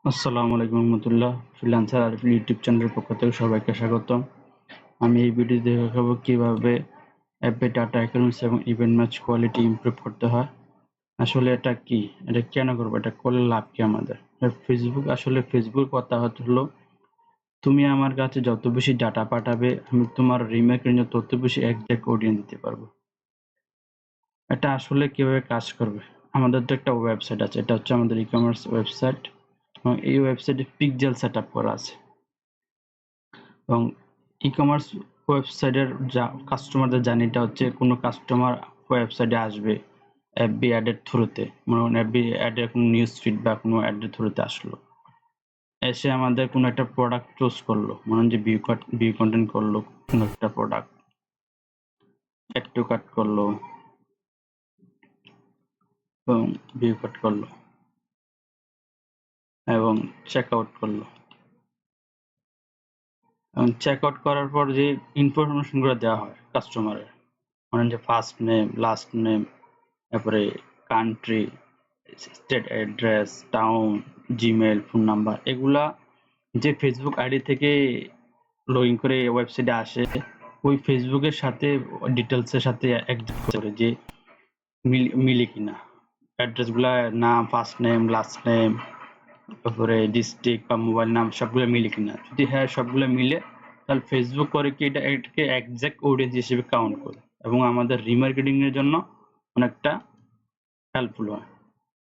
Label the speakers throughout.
Speaker 1: আসসালামু আলাইকুম রহমতুল্লাহ। ফ্রিল্যান্সার আর ইউটিউব চ্যানেলের পক্ষ থেকে সবাইকে স্বাগতম। আমি এই ভিডিওতে দেখাবো কিভাবে অ্যাপে ডাটা অ্যাকুরেন্সি এবং ইভেন্ট ম্যাচ কোয়ালিটি ইমপ্রুভ করতে হয়। আসলে এটা কি, এটা কেন করবো, এটা করলে লাভ কি আমাদের? ফেসবুক কথা হলো, তুমি আমার কাছে যত বেশি ডাটা পাঠাবে আমি তোমার রিমার্কের জন্য তত বেশি এক্সাক্ট অডিয়েন্স দিতে পারবো। এটা আসলে কিভাবে কাজ করবে? আমাদের তো একটা ওয়েবসাইট আছে, এটা হচ্ছে আমাদের ই কমার্স ওয়েবসাইট এবং এই ওয়েবসাইটে পিক্সেল সেট আপ করা আছে এবং ই-কমার্স ওয়েবসাইটের যা কাস্টমারদের জানি, এটা হচ্ছে কোনো কাস্টমার ওয়েবসাইটে আসবে এফবি অ্যাডের থ্রুতে, মনে করেন এফবি অ্যাডের কোনো নিউজ ফিড বা কোনো অ্যাডের থ্রুতে আসলো, এসে আমাদের কোনো একটা প্রোডাক্ট চুজ করলো, মনে হয় যে ভিউ কন্টেন্ট করলো, কোনো একটা প্রোডাক্ট অ্যাড টু কাট করলো এবং ভিউ কাট করলো এবং চেক আউট করলো এবং চেক আউট করার পর যে ইনফরমেশনগুলো দেওয়া হয় কাস্টমারের, মানে যে ফার্স্ট নেম, লাস্ট নেম, তারপরে country, state address, town, Gmail, phone number, এগুলা যে ফেসবুক আইডি থেকে লগ ইন করে ওয়েবসাইটে আসে, ওই ফেসবুকের সাথে ডিটেলসের সাথে একজাক্ট করে যে মিলে কিনা অ্যাড্রেসগুলা, নাম, ফার্স্ট নেম, লাস্ট নেম, তারপরে ডিস্ট্রিক্ট বা মোবাইল নাম সবগুলো মিলে কিনা। যদি হ্যাঁ সবগুলো মিলে, তাহলে ফেসবুক করে কি এটাকে একজ্যাক্ট অডিয়েন্স হিসেবে কাউন্ট করে এবং আমাদের রিমার্কেটিং এর জন্য অনেকটা হেল্পফুল হয়।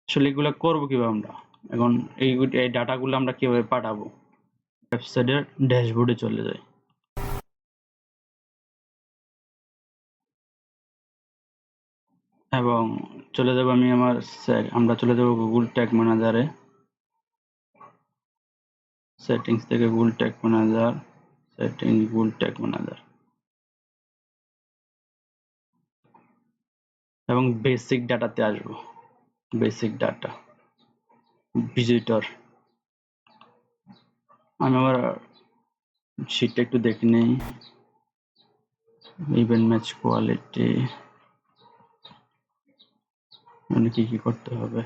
Speaker 1: আসলে এগুলো করবো কিভাবে আমরা? এখন এই ডাটাগুলো আমরা কিভাবে পাঠাবো? ওয়েবসাইটের ড্যাশবোর্ডে চলে যাই এবং চলে যাব আমি আমরা চলে যাব গুগল ট্যাগ ম্যানেজারে। সেটিংস থেকে Google tag manager, settings, Google tag manager এবং বেসিক ডাটাতে আসবো। Basic data, visitor. আমি আমার শীটটা একটু দেখে নেই। ইভেন্ট ম্যাচ কোয়ালিটি, মানে কি করতে হবে?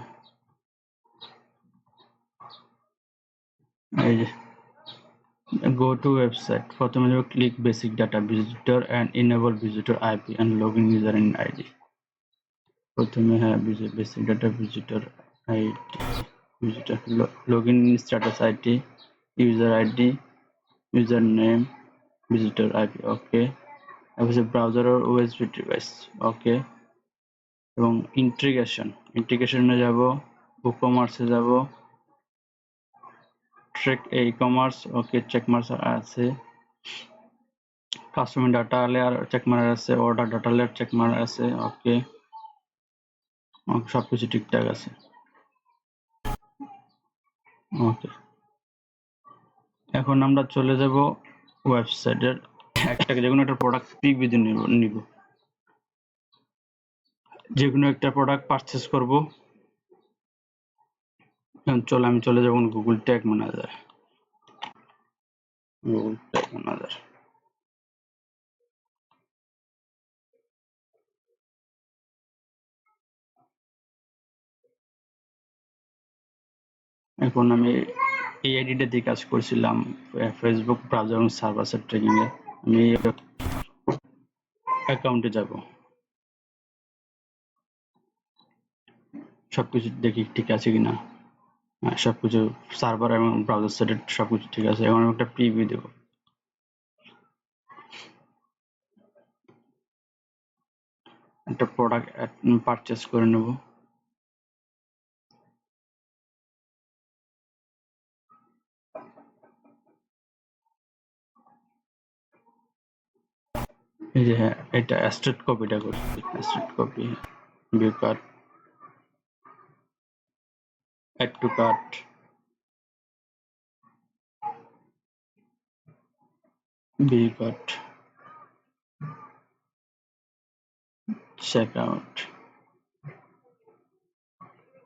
Speaker 1: এই যে go to website, প্রথমে যাব click basic data visitor and enable visitor IP and login user and ID। প্রথমে হ্যাঁ basic data visitor ID, visitor login status ID, user ID, user name, visitor IP, okay. তারপর browser আর OSB device, okay. এবং ইন্টিগ্রেশনে যাব, বুকমার্সে যাব, trek e commerce, ওকে, চেকমার্স আছে, customer data layer চেকমার আছে, অর্ডার ডাটা লেয়ার চেকমার আছে, ওকে। সবকিছু ঠিকঠাক আছে, ওকে। এখন আমরা চলে যাব ওয়েবসাইটের যে কোনো একটা প্রোডাক্ট পিক ভিডিও নিব, যে কোনো একটা প্রোডাক্ট পারচেস করব। আমি চলে যাব Google tag manager. Google tag manager, এখন আমি এই আইডিটা দিয়ে কাজ করছিলাম, ফেসবুক ব্রাউজার এবং সার্ভার সাইড ট্র্যাকিং এ। আমি অ্যাকাউন্টে যাব, সবকিছু দেখি ঠিক আছে কিনা। সবকিছু সার্ভার এবং ব্রাউজার সাইডে সবকিছু ঠিক আছে। এখন আমি একটা প্রিভিউ দেব। একটা প্রোডাক্ট পারচেস করে নেব। এই যে হ্যাঁ, এটা স্টেট কপিটা করছি, state copy, view cart, add to cart, view cart, check out,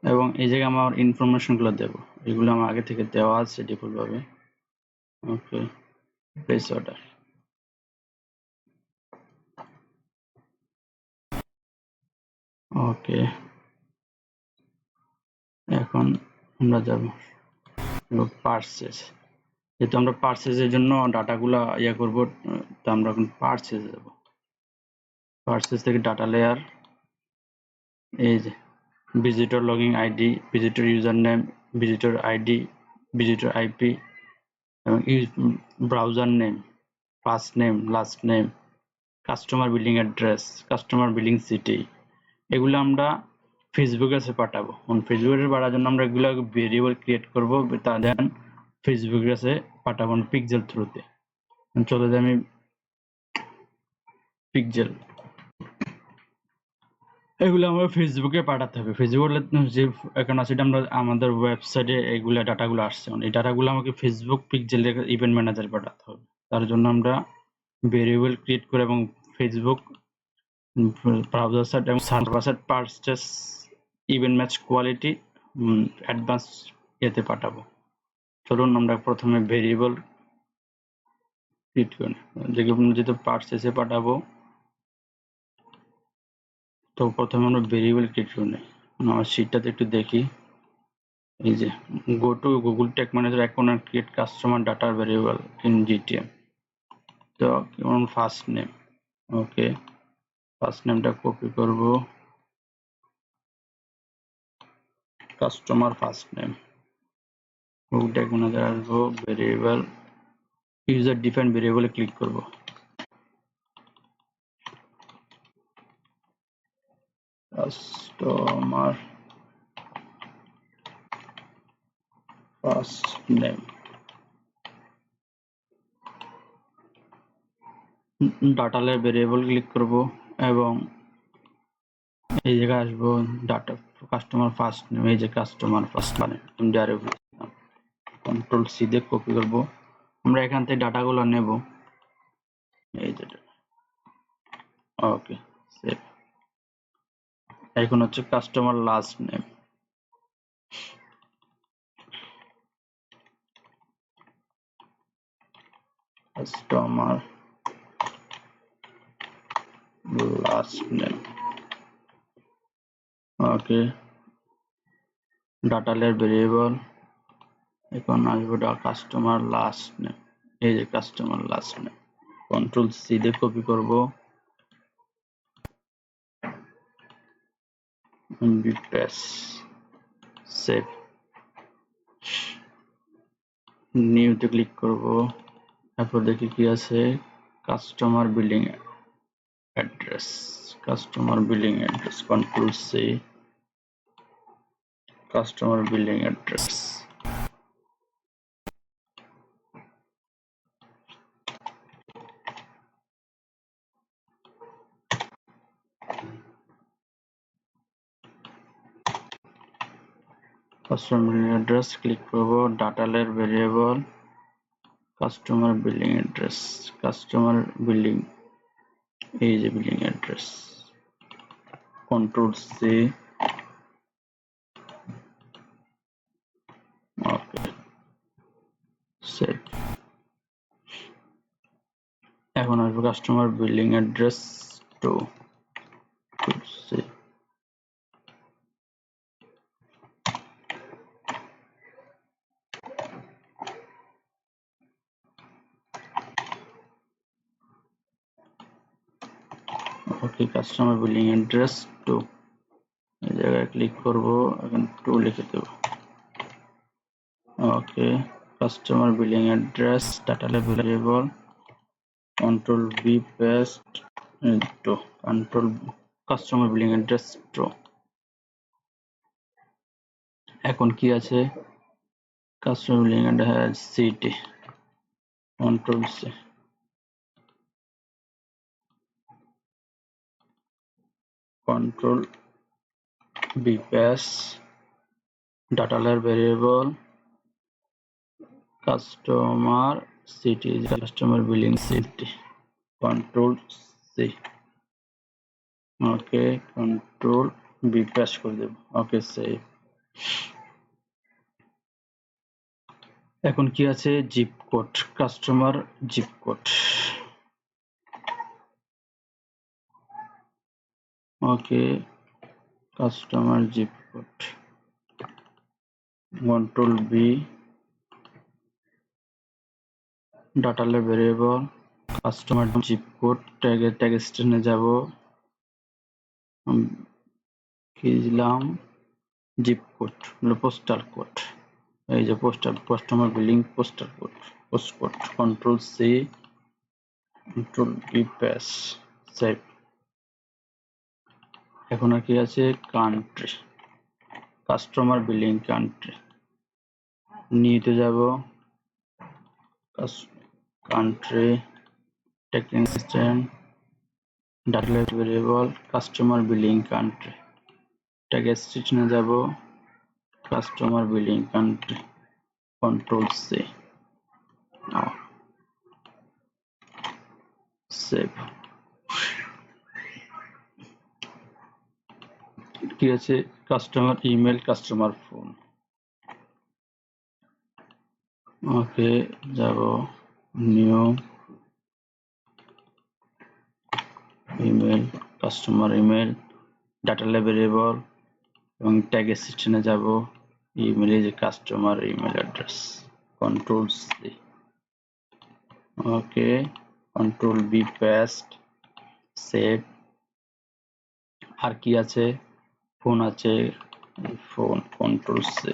Speaker 1: এবং এই জায়গায় আমার ইনফরমেশন গুলো দেবো। এগুলো আমার আগে থেকে দেওয়া আছে ডিফল্ট ভাবে, ওকে। প্লেস অর্ডার, ওকে। এখন আমরা যাব পার্সেস, যেহেতু আমরা পার্সেসের জন্য ডাটাগুলা করব, তো আমরা এখন পার্সেস যাব। পার্সেস থেকে ডাটা লেয়ার, এই যে visitor login ID, visitor user name, visitor ID, visitor IP এবং browser name, first name, last name, customer billing address, customer billing city, এগুলো আমরা ফেসবুকের কাছে পাঠাবো। ফেসবুকের পাঠানোর জন্য আমরা এগুলো ভেরিয়েবল ক্রিয়েট করব, তা দেন ফেসবুকের কাছে পাঠাবো পিক্সেল থ্রুতে। চলে যাই আমি পিক্সেল, এগুলো আমরা ফেসবুকে পাঠাতে হবে। ফেসবুকে যে অ্যাকাউন্ট আছে আমরা আমাদের ওয়েবসাইটে এগুলা ডাটাগুলো আসছে, এই ডাটাগুলো আমাকে ফেসবুক পিক্সেলের ইভেন্ট ম্যানেজার পাঠাতে হবে। তার জন্য আমরা ভেরিয়েবল ক্রিয়েট করে এবং ফেসবুক ব্রাউজার সাইট এবং server site purchase event match quality advance এতে পাঠাবো। চলুন আমরা প্রথমে ভেরিয়েবল ক্রিয়েট করি, যেহেতু পারচেসে পাঠাবো তো প্রথমে আমরা ভেরিয়েবল ক্রিয়েট করে নিই। আমার শীটটাতে একটু দেখি, এই যে go to Google tag manager account and create customer data variable in GTM. তো ফার্স্ট নেম, ওকে ফার্স্ট নেমটা কপি করব, customer first name, Google tag manager আসবো, ভেরিয়েবল ইউজার ডিফাইন ভেরিয়েবলে ক্লিক করব, customer first name, data layer variable click করব এবং এই জায়গায় আসবো ডাটা কাস্টমার ফার্স্ট নেম, এই যে customer first name direct control C দিয়ে কপি করব। আমরা এখান থেকে ডাটাগুলো নেব, এই যে ওকে সেভ। এখন হচ্ছে customer last name, customer last name, okay data layer variable, এখন আসবো কাস্টমার লাস্ট নেম, এই যে customer last name, control C দিয়ে কপি করব, সেভ, নিউতে ক্লিক করব, তারপর দেখি কি আছে, customer billing address, customer billing address, control C, customer billing address, customer billing address click করব, data layer variable customer billing address, customer billing, এই যে billing address, control C, okay save. এখন আসবে customer billing address two C, okay customer billing address two, এই জায়গায় click করব, এখন two লিখে দেব, ওকে customer billing address data layer variable control V paste two, control customer billing address two. এখন কি আছে, customer billing address city, control C, control V paste data layer variable customer city, customer billing city, control C, okay control B press করে দেব, okay save. এখন কি আছে, zip code, customer zip code, okay customer zip code, control B data layer variable, customer zip code, tag স্ট্রিংয়ে যাব, কি দিলাম zip code হলো পোস্টাল কোড, এই যে customer billing postal code, post code, control C, control B press, save. এখন আর কি আছে, কান্ট্রি, কাস্টমার বিলিং কান্ট্রি, নিতে যাব, country, tagging system, data layer variable, customer billing country, tag স্ট্রিংয়ে যাব, customer billing country, control C, save. কি আছে, customer email, customer phone, okay যাব, new email, customer email, data layer variable এবং tag সিস্টেমে যাব, ইমেলে যে customer email address, control C, okay, control B paste, save. আর কি আছে, ফোন আছে, ফোন, কন্ট্রোল সি,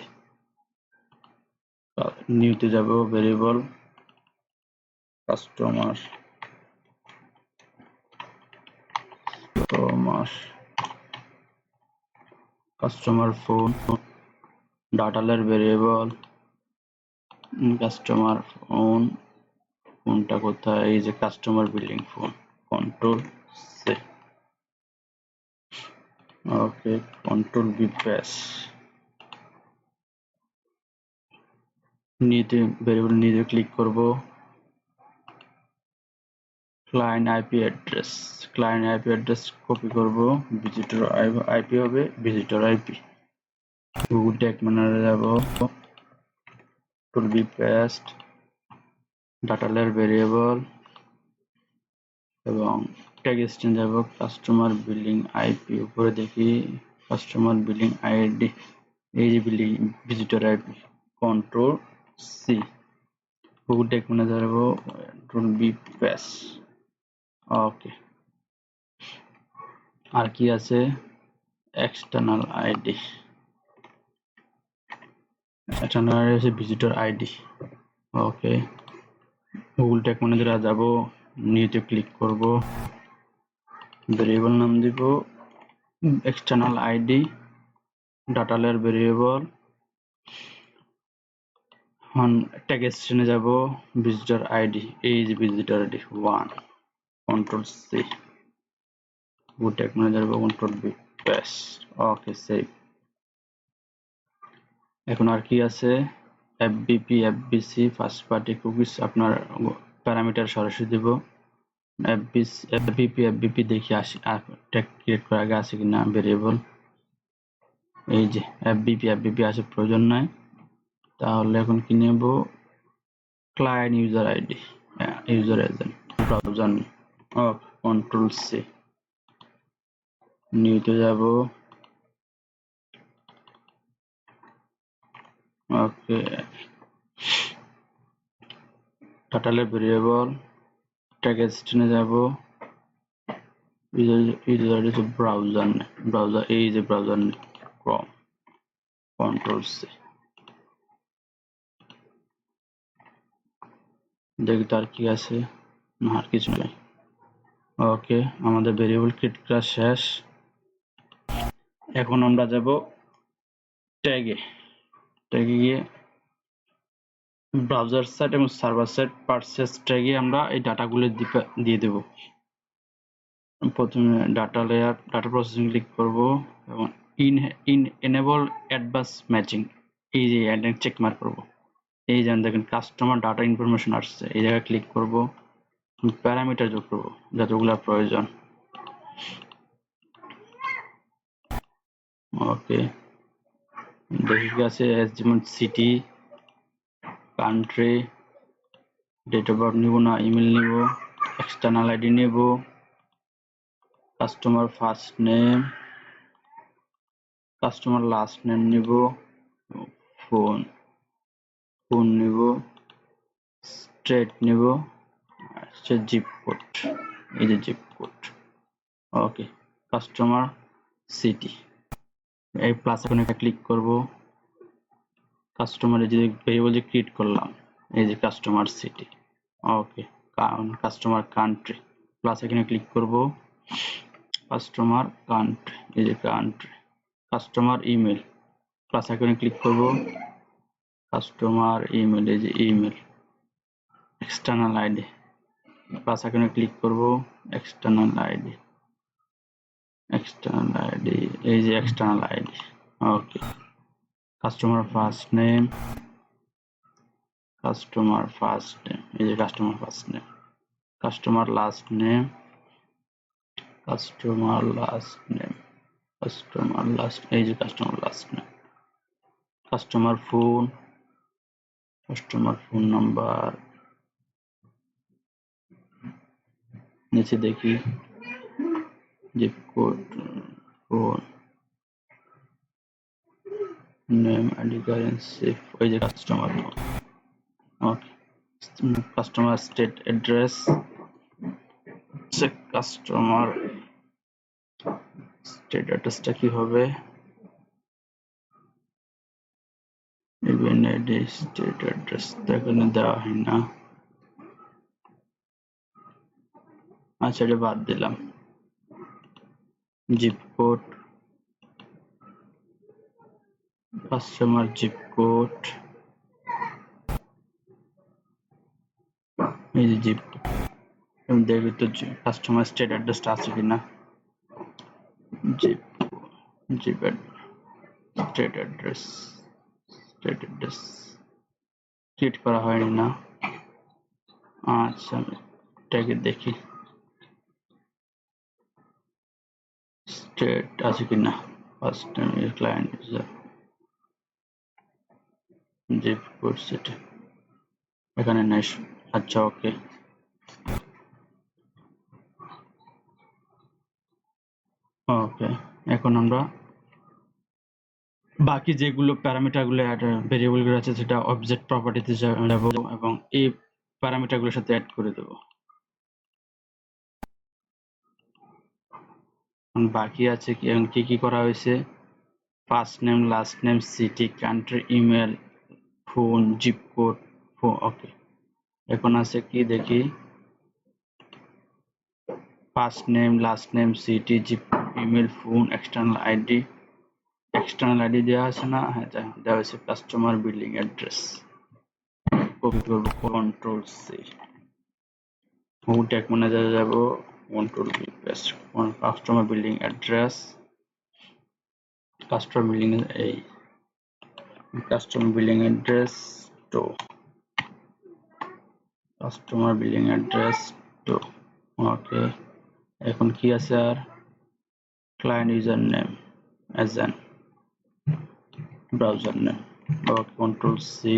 Speaker 1: নিউতে যাব, variable customer customer phone, data layer variable customer phone, ফোনটা কোথায়, এই যে customer billing phone, control C, okay, control B press, নিতে ভেরিয়েবল নিতে ক্লিক করব, client IP address, client IP address copy করব, ভিজিটর আইপি হবে ভিজিটর আইপি, গুগল ট্যাগ ম্যানেজারে যাব, control B paste, data layer variable এবং ট্যাগ স্ট্রিং যাব, customer billing IP, উপরে দেখি কাস্টমার বিলিং আইডি, এই যে billing visitor IP, control C, Google tag ম্যানেজারে যাব, কন্ট্রোল বি পেস্ট, ওকে। আর কি আছে, এক্সটার্নাল আইডি, এক্সটার্নাল আইডি হচ্ছে visitor ID, okay, Google tag ম্যানেজারে যাব, নিউতে ক্লিক করব, ভেরিয়েবল নাম দিব external ID, data layer variable, tag স্ট্রিংয়ে যাব, ভিজিটর আইডি, এই যে visitor ID 1, control C, Google tag ম্যানেজারে যাব, control B paste, okay, save. এখন আর কি আছে, FBP FBC first party cookies, আপনার প্যারামিটার সরাসরি দেব, এফবিপি দেখি আসি ট্যাগ ক্রিয়েট করার আগে আছে কিনা ভেরিয়েবল, এই যে এফবিপি আছে, প্রয়োজন নাই, তাহলে এখন কি নেব, client user ID, user agent, browser, okay, control C, নিউতে যাব, okay, data layer variable, tag স্ট্রিংয়ে যাব, ইউজার হচ্ছে ব্রাউজার, এই যে ব্রাউজার ক্রোম, কন্ট্রোল সি, দেখি তার কি আছে, না আর কিছু নেই, ওকে, আমাদের ভেরিয়েবল ক্রিয়েট করা শেষ। এখন আমরা যাব ট্যাগে গিয়ে ব্রাউজার সাইট এবং সার্ভার সাইট পারচেজ ট্যাগে আমরা এই ডাটাগুলো দিয়ে দেব। প্রথমে data layer, data processing click করব এবং এনেবল অ্যাডভান্স ম্যাচিং, এই যে চেক মার্ক করব, এই যে দেখেন কাস্টমার ডাটা ইনফরমেশন আসছে, এই জায়গায় ক্লিক করব, প্যারামিটার যোগ করব যতগুলো প্রয়োজন, ওকে, দেখি আছে যেমন city, country, date of birth নিব না, ইমেল নিব, এক্সটার্নাল আইডি নেব, customer first name, customer last name নিব, ফোন নিব, স্টেট নেব, আচ্ছা জিপ কোড, এই যে zip code. Okay, customer city, এই প্লাস আইকনে ক্লিক করব। কাস্টমারে যে ভেরিয়েবল যে ক্রিয়েট করলাম, এই যে customer city. Okay, customer country, plus আইকনে ক্লিক করব। কাস্টমার কান্ট্রি, এই যে কান্ট্রি। কাস্টমার ইমেল, প্লাস আইকনে ক্লিক করব। কাস্টমার ইমেল, এই যে ইমেল। এক্সটার্নাল আইডি, প্লাস আইকনে ক্লিক করব। এক্সটার্নাল আইডি, এক্সটার্নাল আইডি, এই যে external ID. Okay, customer first name, customer first name, এই যে customer first name. Customer last name, customer last name, customer last, এই যে customer last name. Customer phone, customer phone number, নিচে দেখি zip code, phone name, ID, currency, ওই যে customer phone. Okay, customer state address, customer state অ্যাড্রেসটা কি হবে? Even ID state address এখানে দেওয়া হয় না, আচ্ছা এটা বাদ দিলাম। Zip code, customer zip code, এই যে জিপ, দেখি তো কাস্টমার স্টেট অ্যাড্রেসটা আছে কিনা। Zip, zip state address, state address create করা হয়নি না। আচ্ছা এটাকে দেখি স্টেট আছে কিনা। First time client user, zip code সেটা এখানে নেই। আচ্ছা ওকে, ওকে এখন আমরা বাকি যেগুলো প্যারামিটারগুলো ভেরিয়েবলগুলো আছে সেটা অবজেক্ট প্রপার্টিতে যাব এবং এই প্যারামিটারগুলোর সাথে অ্যাড করে দেব। বাকি আছে কি কি করা হয়েছে, first name, last name, city, country, email, phone, zip code, okay. এখন আছে কি দেখি, first name, last name, city, zip, email, phone, external ID. External ID দেওয়া আছে না? হ্যাঁ দেওয়া হয়েছে। কাস্টমার বিলিং অ্যাড্রেস, কপি করব, কন্ট্রোল সি, ট্যাগ ম্যানেজারে যাব, control B paste, customer billing address, customer billing, এই customer billing address two, customer billing address two. Okay, এখন কি আছে আর, client user name agent browser name, control C,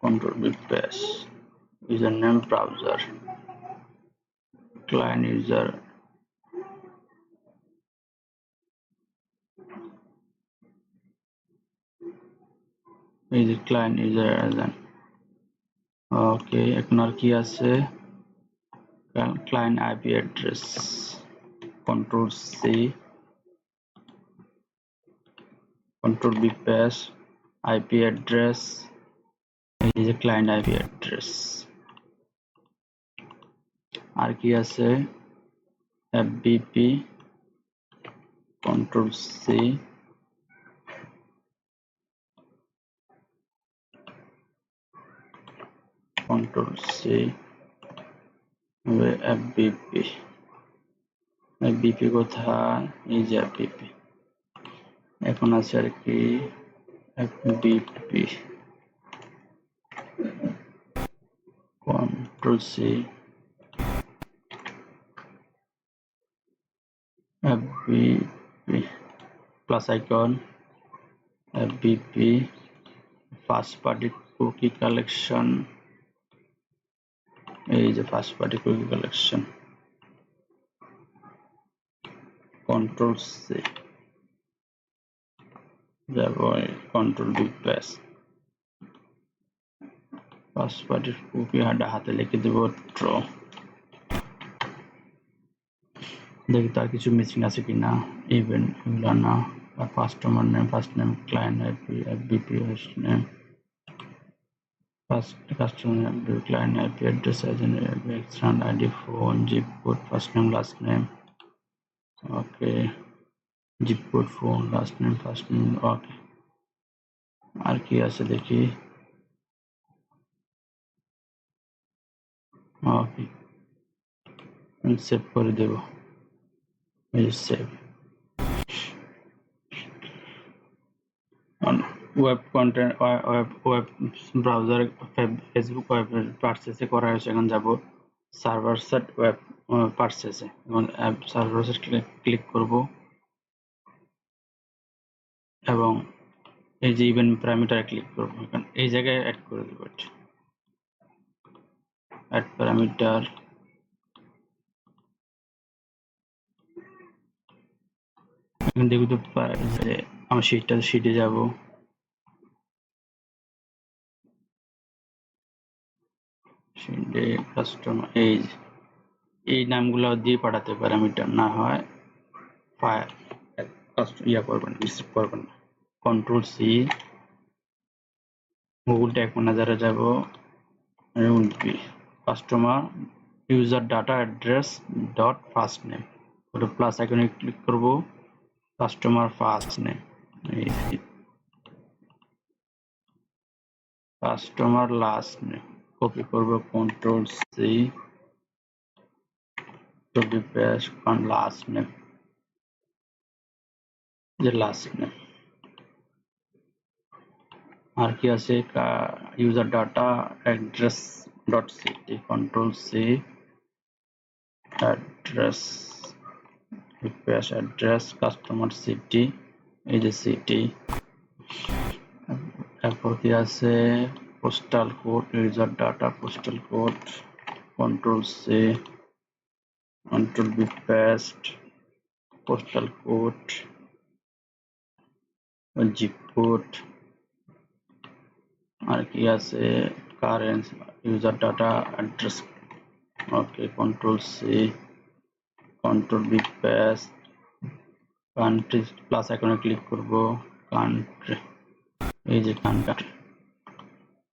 Speaker 1: control B paste, user name browser, client user, এই যে client user agent. Okay, এখন আর কি আছে, client IP address, control C, control B paste, IP address, এই যে client IP address. আর কি আছে, FBP, control C, control C, FBP, FBP কোথায়, এই যে এফবিপি। এখন আছে আর কি FBP, control C, FBP, plus icon, FBP, first party cookie collection, এই যে first party cookie collection, control C, যাব কন্ট্রোল বি পেস্ট, ফার্স্ট পার্টির কপি হাতে লিখে দেবো ট্র। দেখি তার কিছু মিসিং আছে কিনা। ইভেন্ট এগুলো না, customer name, first name, client IP, FBP host name, first customer name, client IP address, agent external ID, phone, zip code, first name, last name. Okay, zip code, phone, last name, first name. Okay, আর কি আছে দেখি। Okay, save করে দেব। এই save. Web content, web browser, Facebook web পারচেসে করা হয়েছে। এখন যাব সার্ভার সাইড ওয়েব পারচেসে, এবং সার্ভার সাইড ক্লিক করব এবং এই যে ইভেন্ট প্যারামিটারে ক্লিক করব। এখন এই জায়গায় অ্যাড করে দেব, অ্যাড প্যারামিটার। এখন দেখব তো যে আমার শিটে যাব, শিটে কাস্টমার, এই নামগুলো দিয়ে পাঠাতে প্যারামিটার, না হয় ইয়া করবেন, রিসিভ করবেন না। কন্ট্রোল সি, গুগল ট্যাগ ম্যানেজারে যাব, customer user data address dot first name, ওটা প্লাস আইকনে ক্লিক করব, customer first name, customer last name copy করব, control C, copy paste on last name, যে লাস্ট নেম। আর কি আছে, user data address dot city, control C, address, paste address, customer city, এই যে সিটি। তারপর কি আছে, postal code, user data postal code, control C, control B paste, postal code, zip code. আর কি আছে, current user data address. Okay, control C, control B paste, country, plus আইকনে click করব, কান্ট্রি, এই যে কান্ট্রি।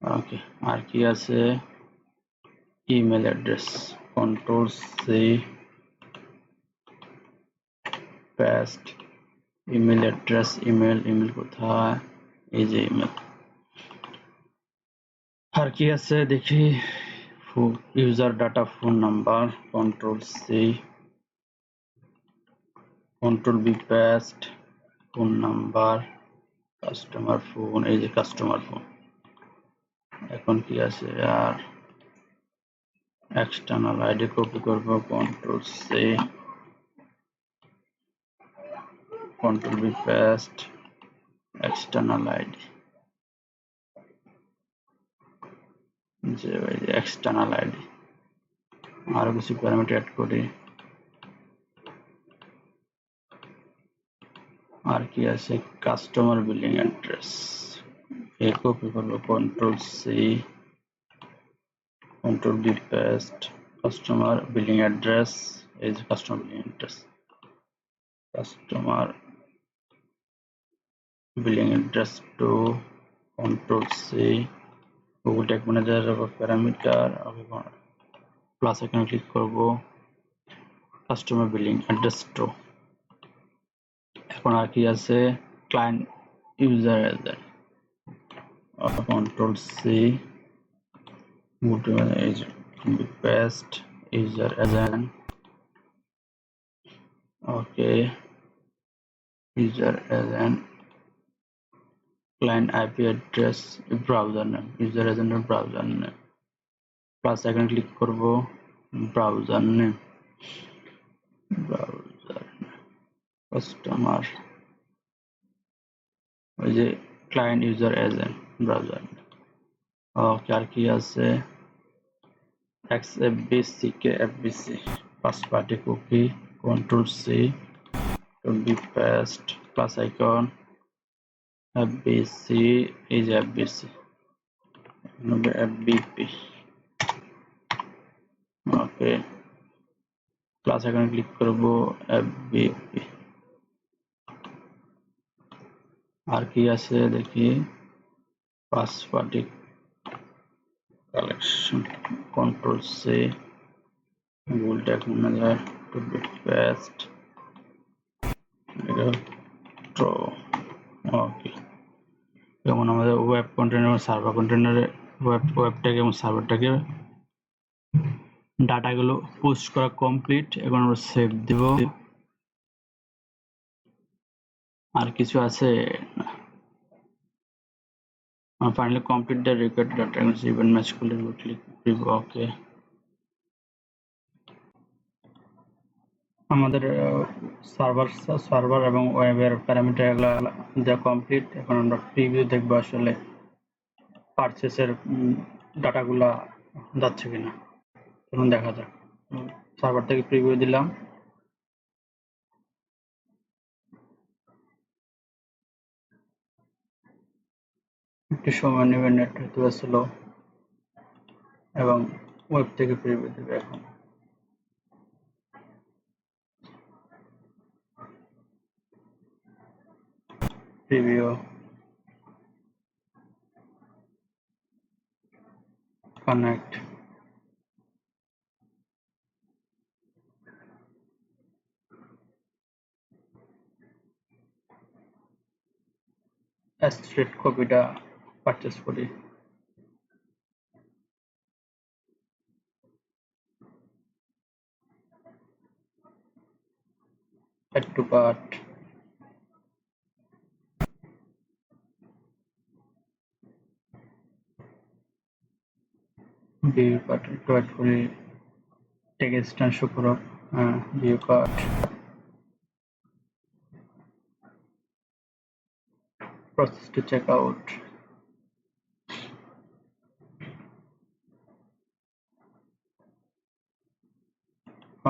Speaker 1: ওকে, আর কি আছে, email address, control C, paste, email address, email কোথায়, এই যে ইমেল। আর কি আছে দেখি, user data phone number, control C, control B paste, phone number, customer phone, এই যে কাস্টমার ফোন। এখন কি আছে, আর এক্সটার্নাল আইডি কপি করব, control C, control B paste, external ID, যে এক্সটার্নাল আইডি। আরো কিছু প্যারামিটার অ্যাড করি। আর কি আছে, কাস্টমার বিলিং অ্যাড্রেস, এ কপি করব, control C, control B paste, customer billing address, এই যে customer billing address, customer billing address two, control C, Google tag manager parameter, plus এখানে ক্লিক করব, কাস্টমার বিলিং অ্যাড্রেস টু। এখন আর কি আছে, client user agent, control C, paste, user agent. ওকে, user agent, client IP address, browser name, user agent এর browser name, plus এখানে click করব, browser name, browser customer, ওই যে client user agent browser name। ওকে, আর কি আছে, XFBC KFBC, first party cookie, control C, copy paste, plus icon, FBC, এই যে FBC, FBP। ওকে, প্লাস এখানে ক্লিক করব FBP। আর কি আছে দেখি, first party collection, control C, Google tag manager to B paste, okay. যেমন আমাদের ওয়েব কন্টেনার সার্ভার কন্টেনারে ওয়েবটাকে এবং সার্ভারটাকে ডাটাগুলো পোস্ট করা কমপ্লিট। এখন আমরা সেভ দেব। আর কিছু আছে? Finally complete the required data event match করলে ক্লিক করব। ওকে, আমাদের সার্ভার এবং ওয়েবের প্যারামিটার এগুলো দেওয়া কমপ্লিট। এখন আমরা প্রিভিউ দেখবো আসলে পারচেসের ডাটাগুলা যাচ্ছে কিনা। চলুন দেখা যাক। সার্ভার থেকে প্রিভিউ দিলাম। একটু সময় নেবে, নেট হয়তো স্লো, এবং ওয়েব থেকে প্রিভিউ দেবে। এখন প্রিভিউ, কানেক্ট, স্ট্রেট কপিটা পারচেস করি। Add to cart, view cart একটু অ্যাড করি, টেক্সট শো করো। View cart, process to check out.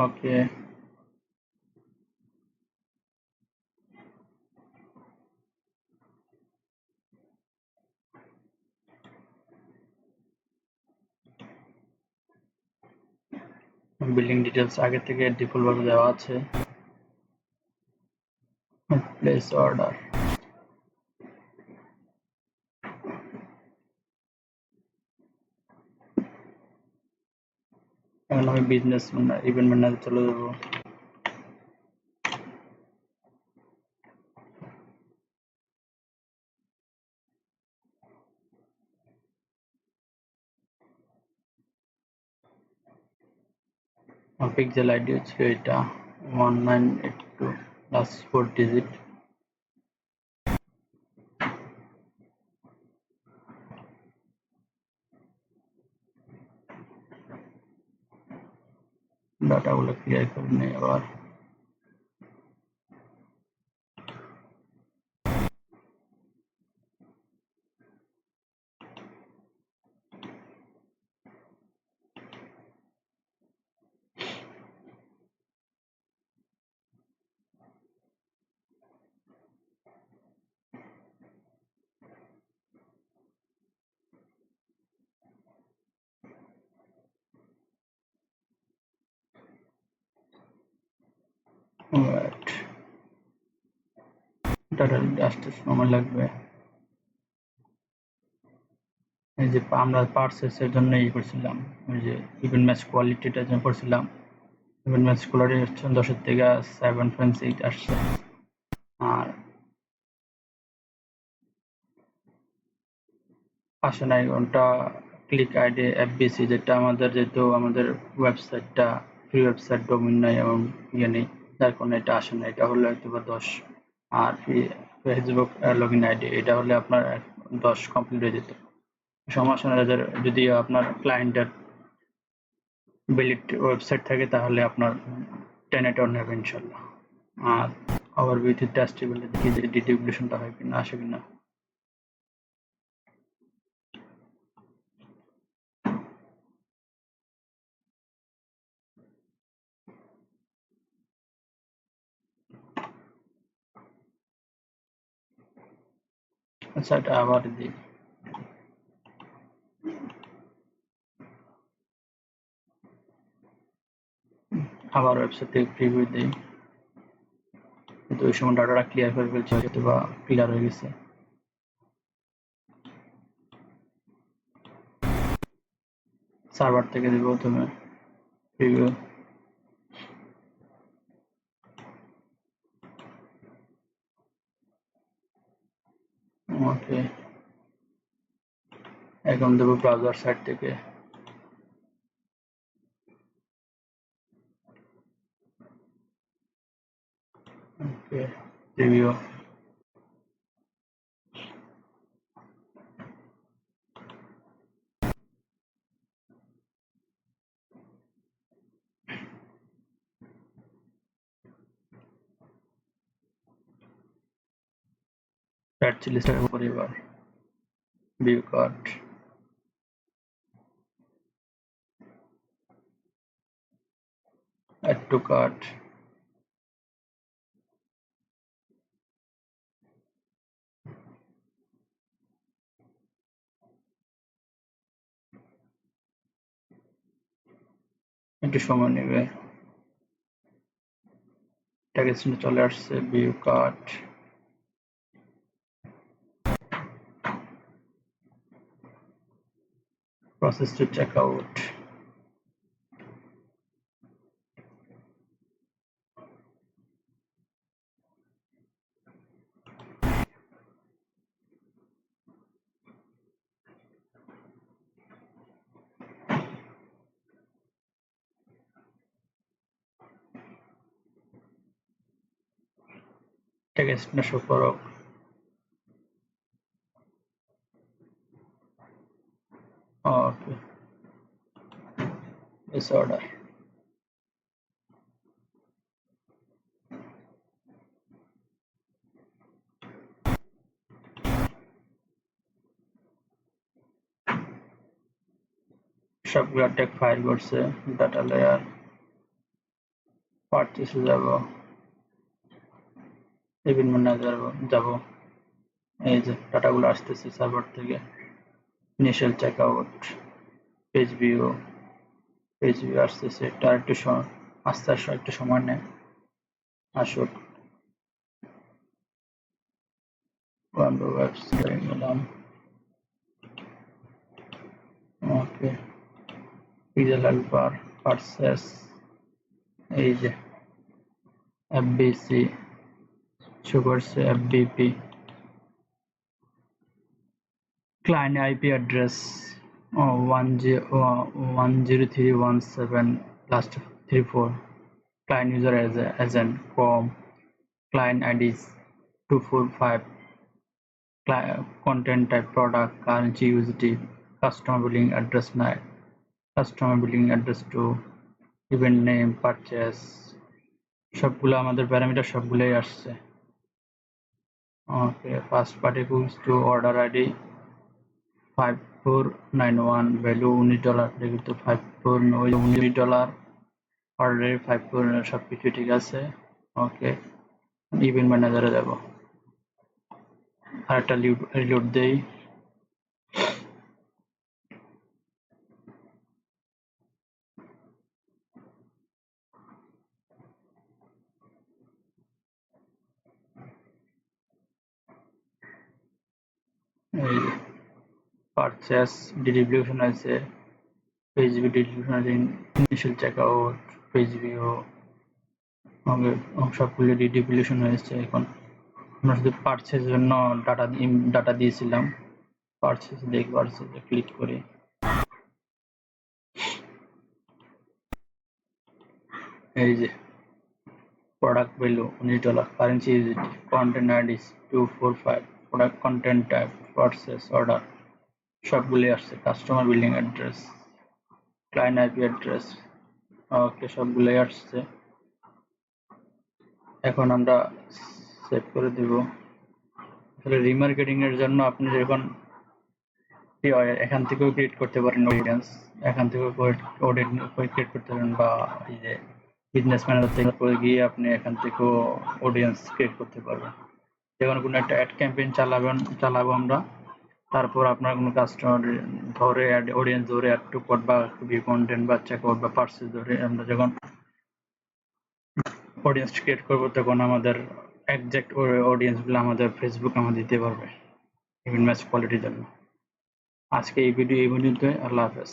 Speaker 1: Okay, billing details আগে থেকে ডিফল্ট ভাবে দেওয়া আছে। প্লেস অর্ডার, এখন আমি বিজনেস ইভেন্ট ম্যানেজার চলে যাব। পিক্সেল আইডি হচ্ছে এটা 1982 লাস্ট 4 ডিজিট। ডাটাগুলো ক্লিয়ার করে নেই আবার। ডাটা আসতে সময় লাগবে। এই যে আমরা পারচেসের জন্য ই করছিলাম, ওই যে ইভেন্ট ম্যাচ কোয়ালিটিটার জন্য করছিলাম। ইভেন্ট ম্যাচ কোয়ালিটি হচ্ছে 10 থেকে 7.8 আসছে। আর আসে নাই ওটা ক্লিক আইডি এফবিসি, যেটা আমাদের যেহেতু আমাদের ওয়েবসাইটটা ফ্রি ওয়েবসাইট, ডোমেইন নাই এবং ইয়ে নেই, যার কারণে এটা আসে না। এটা হলে হয়তো বা 10। আর ফেসবুক লগইন আইডি এটা হলে আপনার 10 কমপ্লিট হয়ে যেত। সমস্যা নেই, যদি আপনার ক্লায়েন্টের ভ্যালিড ওয়েবসাইট থাকে তাহলে আপনার 10 অন হবে ইনশাল্লাহ। আর আবার উইথ টেস্টেবল দেখি যে ডিডিউপ্লিকেশনটা হয় কিনা, আসে কিনা। আচ্ছা, এটা আবার দিই। আবার ওয়েবসাইট থেকে প্রিভিউ দিই, কিন্তু ওই সময় ডাটাটা ক্লিয়ার করে ফেলছি, হয়তো বা ক্লিয়ার হয়ে গেছে। সার্ভার থেকে দিব প্রথমে প্রিভিউ। ওকে, এখন দেবো ব্রাউজার সাইট থেকে। ওকে, প্রিভিউ। রেড চিলিসটার উপর এবার view cart, add to cart. একটু সময় নেবে, টেক্সট চলে আসছে, view cart. Process to check out. Text না শো করো। Okay, this order. সবগুলো টেক ফাইল করছে, ডাটা লেয়ার, পারচেসে যাব, ইভেন্ট ম্যানেজার যাব। এই যে ডাটাগুলো আসতেছে সার্ভার থেকে, initial check out, page view আসতেছে। এটা একটু আস্তে আস্তে একটু সময় নেয়, আসুক। ওয়েবসাইট গেলাম। ওকে, পিক্সেল হেল্পার, পারচেস, এই যে এফবিসি শো করছে, এফবিপি, client IP address 103.1.7 last 34, client user agent com, client IDs 245, content type product, currency USD, customer billing address 9, customer billing address 2, event name, purchase, সবগুলো আমাদের প্যারামিটার সবগুলোই আসছে। Okay, first party goods to order ID 5491, value $19, যেহেতু $19, অর্ডারের 54, সবকিছু ঠিক আছে। ওকে, event ম্যানেজারে যাব, আর একটা রিলোড দেই। এই পারচেস ডিস্ট্রিবিউশন আছে, পেজ ভিউ ডিস্ট্রিবিউশন আছে, ইনিশিয়াল চেকআউট, পেজ ভিউ, সবগুলো ডিস্ট্রিবিউশন হয়েছে। এখন আমরা শুধু পারচেস জন্য ডাটা দিয়েছিলাম, পারচেস দেখি, পারচেসে ক্লিক করি। এই যে product value $19, currency USD, content IDs 245, product content type, purchase order, সবগুলোই আসছে। Customer billing address, client IP address, okay, সবগুলোই আসছে। এখন আমরা সেভ করে দিব। তাহলে রিমার্কেটিং এর জন্য আপনি যখন এখান থেকেও ক্রিয়েট করতে পারেন অডিয়েন্স, এখান থেকেও ক্রিয়েট করতে পারেন, বা এই যে বিজনেস ম্যানেজার থেকে গিয়ে আপনি এখান থেকেও অডিয়েন্স ক্রিয়েট করতে পারবেন। যখন কোনো একটা অ্যাড ক্যাম্পেইন চালাবো আমরা, তারপর আপনার কোনো কাস্টমার ধরে অডিয়েন্স ধরে অ্যাড টু কার্ট বা ভিউ কন্টেন্ট বা চেকআউট বা পারচেজ ধরে আমরা যখন অডিয়েন্স ক্রিয়েট করব তখন আমাদের এক্সাক্ট অডিয়েন্সগুলো আমাদের ফেসবুক আমাদের দিতে পারবে ইভেন্ট ম্যাচ কোয়ালিটির জন্য। আজকে এই ভিডিও এই পর্যন্তই। আল্লাহ হাফেজ।